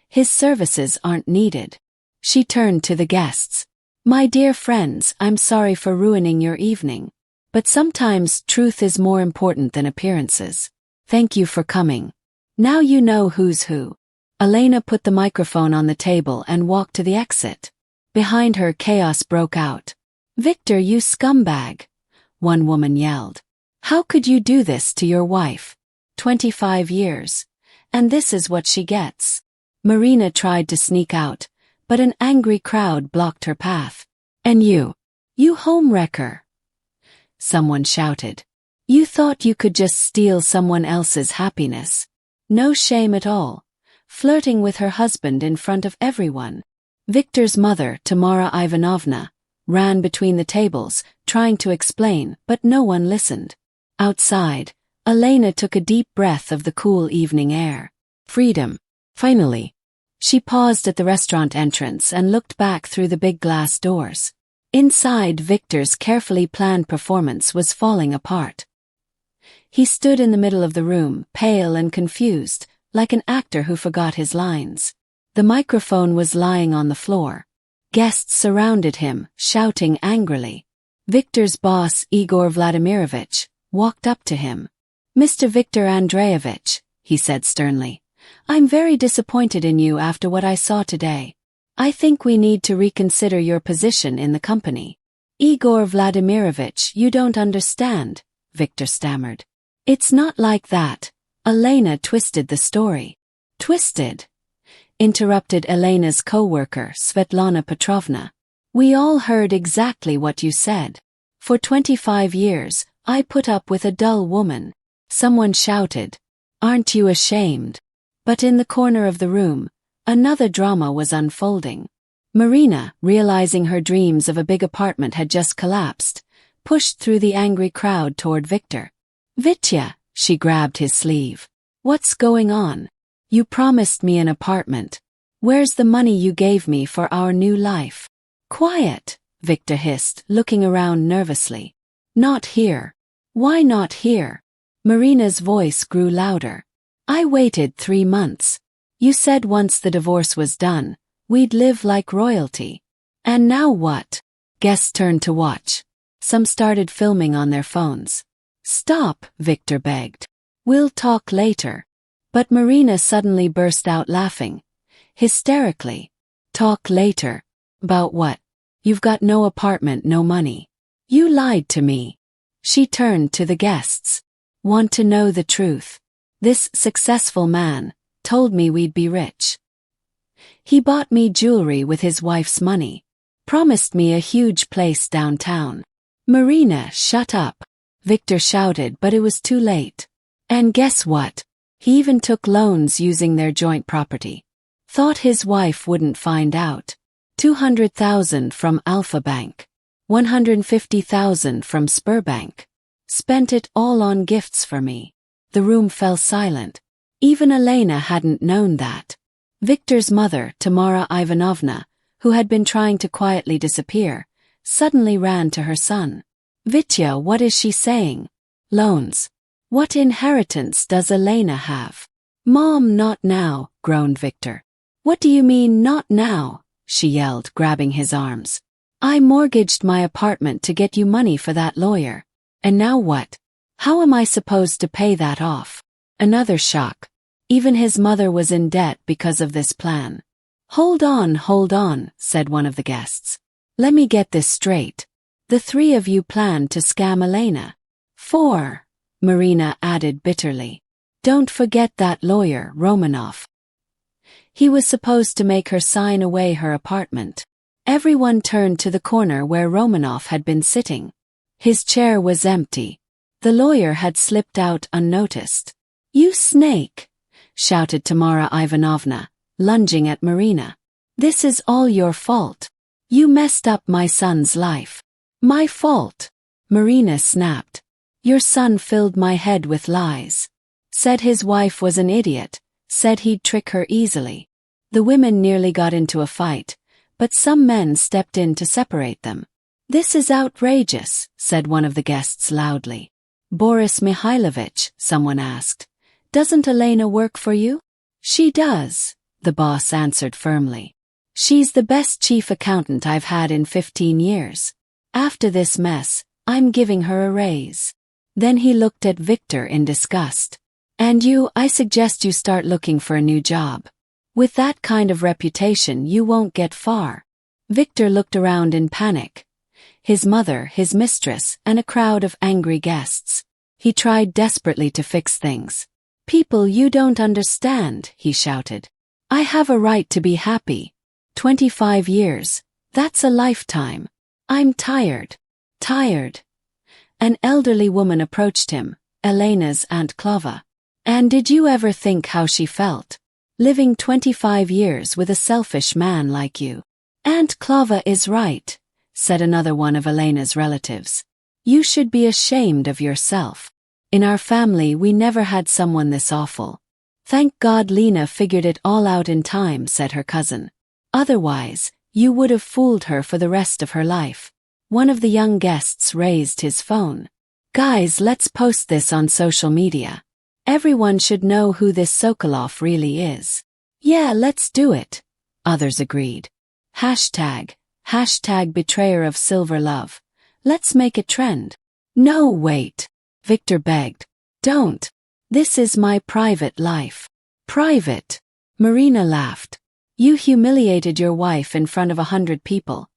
His services aren't needed. She turned to the guests. My dear friends, I'm sorry for ruining your evening. But sometimes truth is more important than appearances. Thank you for coming. Now you know who's who. Elena put the microphone on the table and walked to the exit. Behind her, chaos broke out. Victor, you scumbag! One woman yelled. How could you do this to your wife? 25 years. And this is what she gets. Marina tried to sneak out, but an angry crowd blocked her path. And you homewrecker! Someone shouted. You thought you could just steal someone else's happiness. No shame at all. Flirting with her husband in front of everyone. Victor's mother, Tamara Ivanovna, ran between the tables, trying to explain, but no one listened. Outside, Elena took a deep breath of the cool evening air. Freedom. Finally. She paused at the restaurant entrance and looked back through the big glass doors. Inside, Victor's carefully planned performance was falling apart. He stood in the middle of the room, pale and confused, like an actor who forgot his lines. The microphone was lying on the floor. Guests surrounded him, shouting angrily. Victor's boss, Igor Vladimirovich, walked up to him. "Mr. Victor Andreevich," he said sternly, "I'm very disappointed in you after what I saw today. I think we need to reconsider your position in the company." "Igor Vladimirovich, you don't understand," Victor stammered. "It's not like that." Elena twisted the story. "Twisted?" interrupted Elena's co-worker, Svetlana Petrovna. "We all heard exactly what you said. For 25 years, I put up with a dull woman." Someone shouted, "Aren't you ashamed?" But in the corner of the room, another drama was unfolding. Marina, realizing her dreams of a big apartment had just collapsed, pushed through the angry crowd toward Victor. "Vitya," she grabbed his sleeve. "What's going on? You promised me an apartment. Where's the money you gave me for our new life?" "Quiet," Victor hissed, looking around nervously. "Not here." "Why not here?" Marina's voice grew louder. "I waited 3 months. You said once the divorce was done, we'd live like royalty. And now what?" Guests turned to watch. Some started filming on their phones. "Stop," Victor begged. "We'll talk later." But Marina suddenly burst out laughing, hysterically. "Talk later? About what? You've got no apartment, no money. You lied to me." She turned to the guests. "Want to know the truth? This successful man told me we'd be rich. He bought me jewelry with his wife's money, promised me a huge place downtown." "Marina, shut up," Victor shouted, but it was too late. "And guess what? He even took loans using their joint property. Thought his wife wouldn't find out. 200,000 from Alpha Bank. 150,000 from Sberbank. Spent it all on gifts for me." The room fell silent. Even Elena hadn't known that. Victor's mother, Tamara Ivanovna, who had been trying to quietly disappear, suddenly ran to her son. "Vitya, what is she saying? Loans. What inheritance does Elena have?" "Mom, not now," groaned Victor. "What do you mean, not now?" she yelled, grabbing his arms. "I mortgaged my apartment to get you money for that lawyer. And now what? How am I supposed to pay that off?" Another shock. Even his mother was in debt because of this plan. Hold on, said one of the guests. "Let me get this straight. The 3 of you planned to scam Elena." 4, Marina added bitterly. "Don't forget that lawyer, Romanov. He was supposed to make her sign away her apartment." Everyone turned to the corner where Romanov had been sitting. His chair was empty. The lawyer had slipped out unnoticed. "You snake!" shouted Tamara Ivanovna, lunging at Marina. "This is all your fault. You messed up my son's life." "My fault?" Marina snapped. "Your son filled my head with lies. Said his wife was an idiot, said he'd trick her easily." The women nearly got into a fight, but some men stepped in to separate them. "This is outrageous," said one of the guests loudly. "Boris Mikhailovich," someone asked, "doesn't Elena work for you?" "She does," the boss answered firmly. "She's the best chief accountant I've had in 15 years. After this mess, I'm giving her a raise." Then he looked at Victor in disgust. "And you, I suggest you start looking for a new job. With that kind of reputation, you won't get far." Victor looked around in panic. His mother, his mistress, and a crowd of angry guests. He tried desperately to fix things. "People, you don't understand," he shouted. "I have a right to be happy. 25 years, that's a lifetime. I'm tired. Tired." An elderly woman approached him, Elena's Aunt Klava. "And did you ever think how she felt? Living 25 years with a selfish man like you?" "Aunt Klava is right," said another one of Elena's relatives. You should be ashamed of yourself. In our family we never had someone this awful. Thank God Lena figured it all out in time, said her cousin. Otherwise, you would have fooled her for the rest of her life. One of the young guests raised his phone. Guys, let's post this on social media. Everyone should know who this Sokolov really is. Yeah, let's do it, others agreed. Hashtag betrayer of silver love. Let's make it trend. No, wait, Victor begged. Don't. This is my private life. Private? Marina laughed. You humiliated your wife in front of 100 people,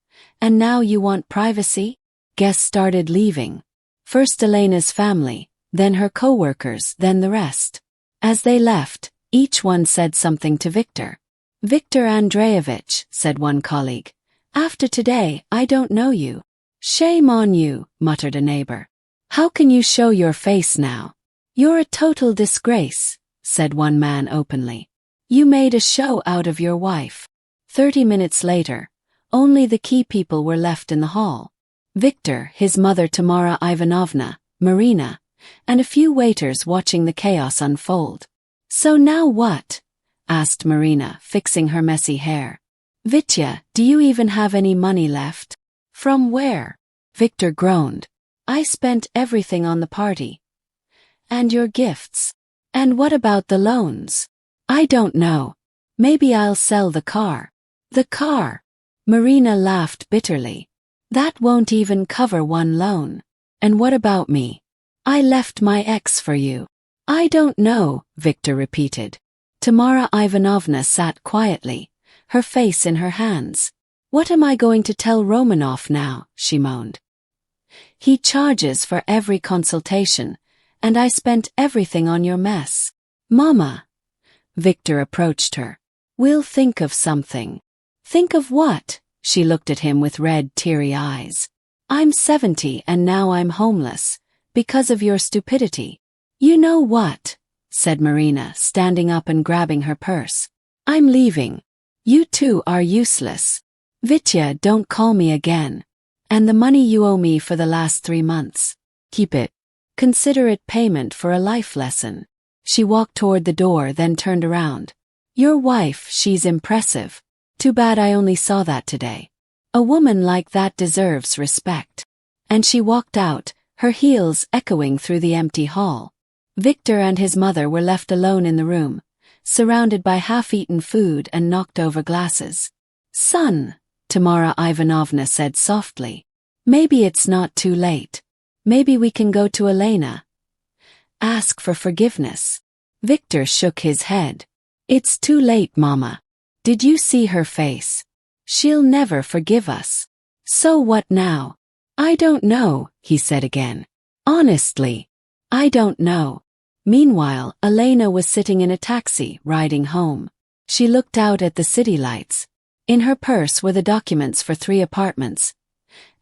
and now you want privacy? Guests started leaving. First Elena's family, then her co-workers, then the rest. As they left, each one said something to Victor. Victor Andreevich, said one colleague, after today, I don't know you. Shame on you, muttered a neighbor. How can you show your face now? You're a total disgrace, said one man openly. You made a show out of your wife. 30 minutes later, only the key people were left in the hall. Victor, his mother Tamara Ivanovna, Marina, and a few waiters watching the chaos unfold. So now what? Asked Marina, fixing her messy hair. Vitya, do you even have any money left? From where? Victor groaned. I spent everything on the party. And your gifts? And what about the loans? I don't know. Maybe I'll sell the car. The car? Marina laughed bitterly. That won't even cover one loan. And what about me? I left my ex for you. I don't know, Victor repeated. Tamara Ivanovna sat quietly, her face in her hands. What am I going to tell Romanov now? She moaned. He charges for every consultation, and I spent everything on your mess. Mama. Victor approached her. We'll think of something. Think of what? She looked at him with red, teary eyes. I'm 70 and now I'm homeless, because of your stupidity. You know what? Said Marina, standing up and grabbing her purse. I'm leaving. You two are useless. Vitya, don't call me again. And the money you owe me for the last 3 months. Keep it. Consider it payment for a life lesson. She walked toward the door, then turned around. Your wife, she's impressive. Too bad I only saw that today. A woman like that deserves respect. And she walked out, her heels echoing through the empty hall. Victor and his mother were left alone in the room, surrounded by half-eaten food and knocked-over glasses. Son, Tamara Ivanovna said softly. Maybe it's not too late. Maybe we can go to Elena. Ask for forgiveness. Victor shook his head. It's too late, Mama. Did you see her face? She'll never forgive us. So what now? I don't know, he said again. Honestly, I don't know. Meanwhile, Elena was sitting in a taxi, riding home. She looked out at the city lights. In her purse were the documents for 3 apartments,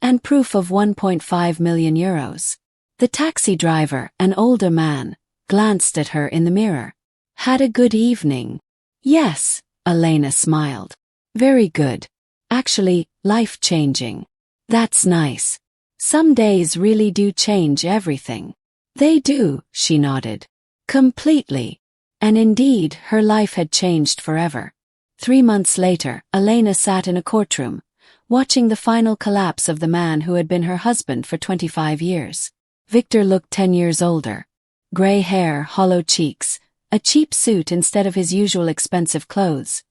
and proof of 1.5 million euros. The taxi driver, an older man, glanced at her in the mirror. Had a good evening? Yes, Elena smiled. Very good. Actually, life-changing. That's nice. Some days really do change everything. They do, she nodded. Completely. And indeed, her life had changed forever. 3 months later, Elena sat in a courtroom, watching the final collapse of the man who had been her husband for 25 years. Victor looked 10 years older. Gray hair, hollow cheeks, a cheap suit instead of his usual expensive clothes.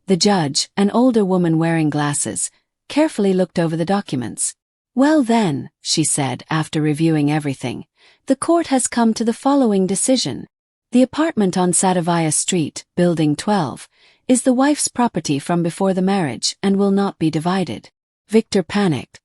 The judge, an older woman wearing glasses, carefully looked over the documents. Well then, she said after reviewing everything, the court has come to the following decision. The apartment on Sadovaya Street, Building 12, is the wife's property from before the marriage and will not be divided. Victor panicked.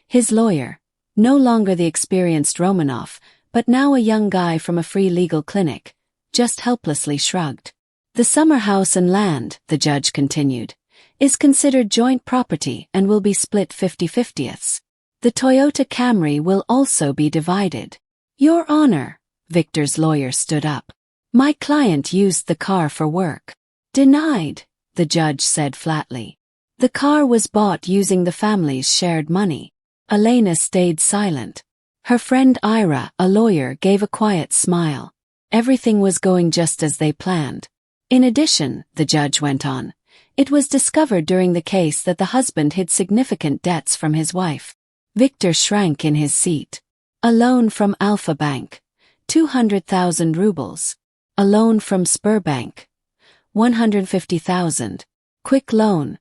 His lawyer, no longer the experienced Romanov, but now a young guy from a free legal clinic, just helplessly shrugged. The summer house and land, the judge continued, is considered joint property and will be split 50-50ths. The Toyota Camry will also be divided. Your Honor, Victor's lawyer stood up. My client used the car for work. Denied, the judge said flatly. The car was bought using the family's shared money. Elena stayed silent. Her friend Ira, a lawyer, gave a quiet smile. Everything was going just as they planned. In addition, the judge went on, it was discovered during the case that the husband hid significant debts from his wife. Victor shrank in his seat. A loan from Alpha Bank, 200,000 rubles. A loan from Spur Bank, 150,000. Quick loan,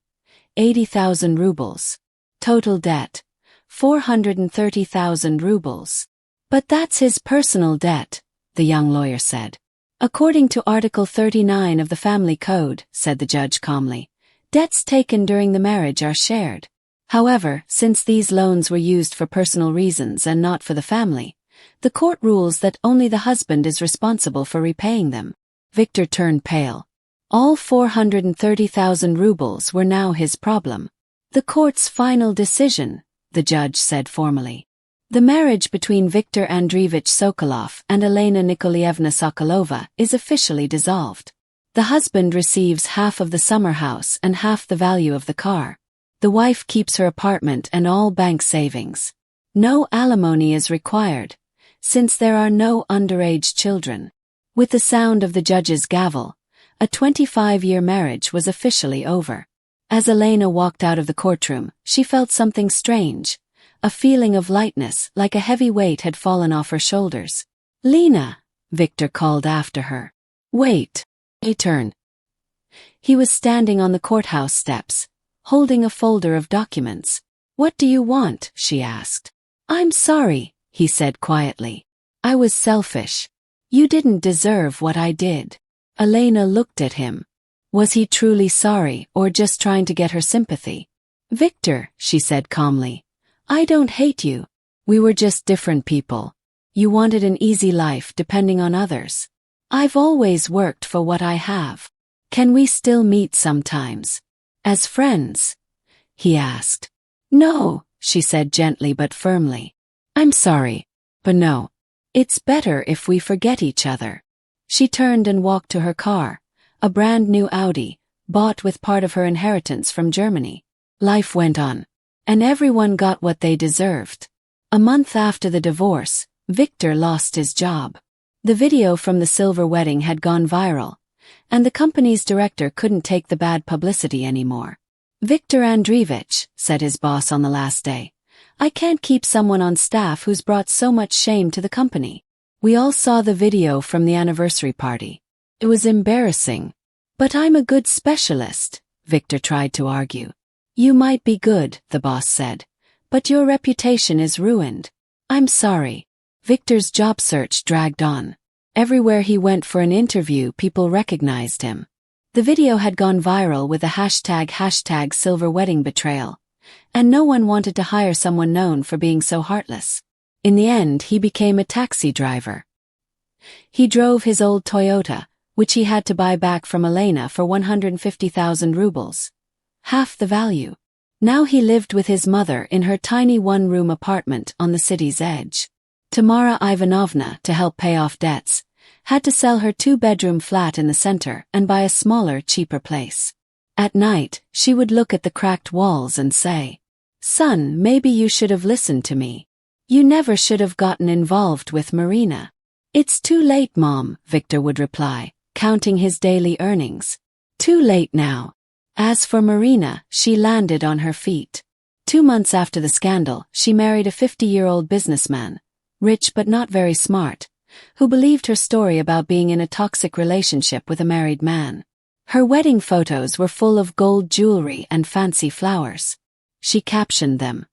80,000 rubles. Total debt, 430,000 rubles. But that's his personal debt, the young lawyer said. According to Article 39 of the Family Code, said the judge calmly, debts taken during the marriage are shared. However, since these loans were used for personal reasons and not for the family, the court rules that only the husband is responsible for repaying them. Victor turned pale. All 430,000 rubles were now his problem. The court's final decision, the judge said formally. The marriage between Viktor Andreevich Sokolov and Elena Nikolaevna Sokolova is officially dissolved. The husband receives half of the summer house and half the value of the car. The wife keeps her apartment and all bank savings. No alimony is required, since there are no underage children. With the sound of the judge's gavel, a 25-year marriage was officially over. As Elena walked out of the courtroom, she felt something strange, a feeling of lightness, like a heavy weight had fallen off her shoulders. "Lena," Victor called after her. "Wait." He turned. He was standing on the courthouse steps, holding a folder of documents. "What do you want?" she asked. "I'm sorry," he said quietly. "I was selfish. You didn't deserve what I did." Elena looked at him. Was he truly sorry or just trying to get her sympathy? "Victor," she said calmly, "I don't hate you. We were just different people. You wanted an easy life depending on others. I've always worked for what I have. Can we still meet sometimes? As friends?" he asked. "No," she said gently but firmly. "I'm sorry, but no. It's better if we forget each other." She turned and walked to her car, a brand new Audi, bought with part of her inheritance from Germany. Life went on, and everyone got what they deserved. A month after the divorce, Victor lost his job. The video from the silver wedding had gone viral, and the company's director couldn't take the bad publicity anymore. "Viktor Andreevich," said his boss on the last day, "I can't keep someone on staff who's brought so much shame to the company." We all saw the video from the anniversary party. It was embarrassing. "But I'm a good specialist," Victor tried to argue. "You might be good," the boss said, "but your reputation is ruined." "I'm sorry." Victor's job search dragged on. Everywhere he went for an interview, people recognized him. The video had gone viral with the hashtag silver wedding betrayal, and no one wanted to hire someone known for being so heartless. In the end, he became a taxi driver. He drove his old Toyota, which he had to buy back from Elena for 150,000 rubles. Half the value. Now he lived with his mother in her tiny one-room apartment on the city's edge. Tamara Ivanovna, to help pay off debts, had to sell her two-bedroom flat in the center and buy a smaller, cheaper place. At night, she would look at the cracked walls and say, "Son, maybe you should have listened to me. You never should have gotten involved with Marina." "It's too late, Mom," Victor would reply, counting his daily earnings. "Too late now." As for Marina, she landed on her feet. 2 months after the scandal, she married a 50-year-old businessman, rich but not very smart, who believed her story about being in a toxic relationship with a married man. Her wedding photos were full of gold jewelry and fancy flowers. She captioned them,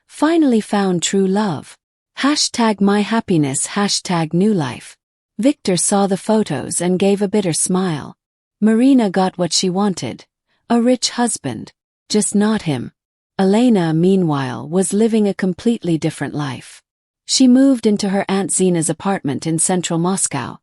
"Finally found true love. #myhappiness, #newlife." Victor saw the photos and gave a bitter smile. Marina got what she wanted, a rich husband, just not him. Elena, meanwhile, was living a completely different life. She moved into her Aunt Zina's apartment in central Moscow,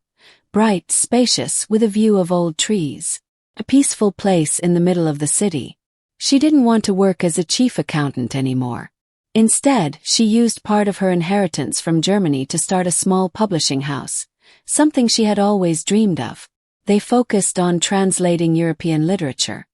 bright, spacious, with a view of old trees. A peaceful place in the middle of the city. She didn't want to work as a chief accountant anymore. Instead, she used part of her inheritance from Germany to start a small publishing house, something she had always dreamed of. They focused on translating European literature.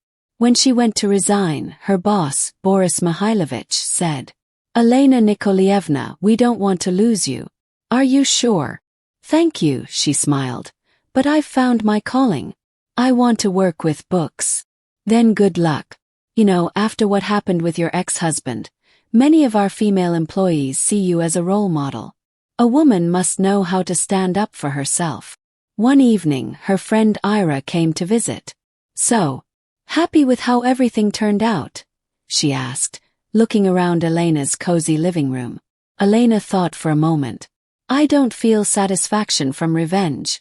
When she went to resign, her boss, Boris Mihailovich, said, "Elena Nikolaevna, we don't want to lose you. Are you sure?" "Thank you," she smiled. "But I've found my calling. I want to work with books." "Then good luck. You know, after what happened with your ex-husband, many of our female employees see you as a role model. A woman must know how to stand up for herself." One evening, her friend Ira came to visit. "So, happy with how everything turned out?" she asked, looking around Elena's cozy living room. Elena thought for a moment. "I don't feel satisfaction from revenge.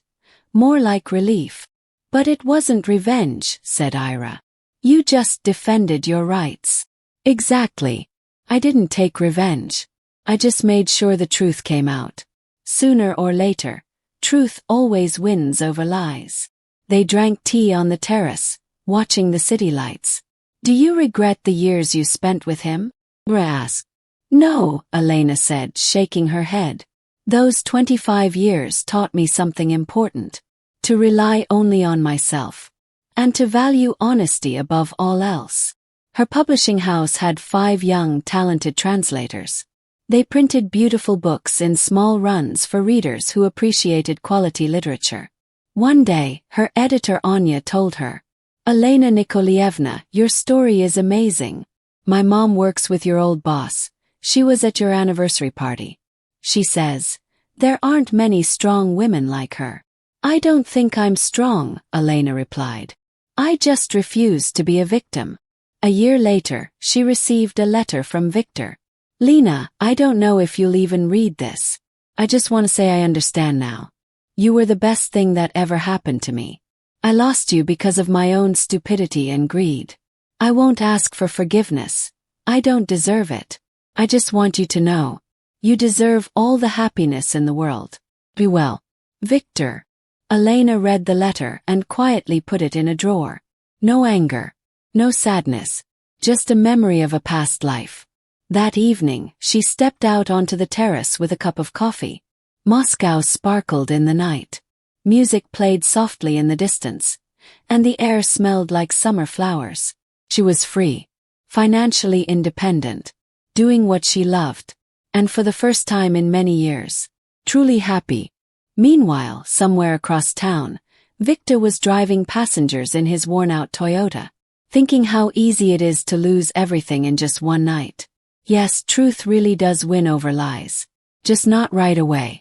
More like relief." "But it wasn't revenge," said Ira. "You just defended your rights." "Exactly. I didn't take revenge. I just made sure the truth came out. Sooner or later, truth always wins over lies." They drank tea on the terrace, watching the city lights. "Do you regret the years you spent with him?" Ira asked. "No," Elena said, shaking her head. "Those 25 years taught me something important. To rely only on myself. And to value honesty above all else." Her publishing house had 5 young, talented translators. They printed beautiful books in small runs for readers who appreciated quality literature. One day, her editor Anya told her, "Elena Nikolaevna, your story is amazing. My mom works with your old boss. She was at your anniversary party. She says, there aren't many strong women like her." "I don't think I'm strong," Elena replied. "I just refuse to be a victim." A year later, she received a letter from Victor. "Lena, I don't know if you'll even read this. I just want to say I understand now. You were the best thing that ever happened to me. I lost you because of my own stupidity and greed. I won't ask for forgiveness. I don't deserve it. I just want you to know. You deserve all the happiness in the world. Be well. Victor." Elena read the letter and quietly put it in a drawer. No anger. No sadness. Just a memory of a past life. That evening, she stepped out onto the terrace with a cup of coffee. Moscow sparkled in the night. Music played softly in the distance, and the air smelled like summer flowers. She was free, financially independent, doing what she loved, and for the first time in many years, truly happy. Meanwhile, somewhere across town, Victor was driving passengers in his worn-out Toyota, thinking how easy it is to lose everything in just one night. Yes, truth really does win over lies. Just not right away.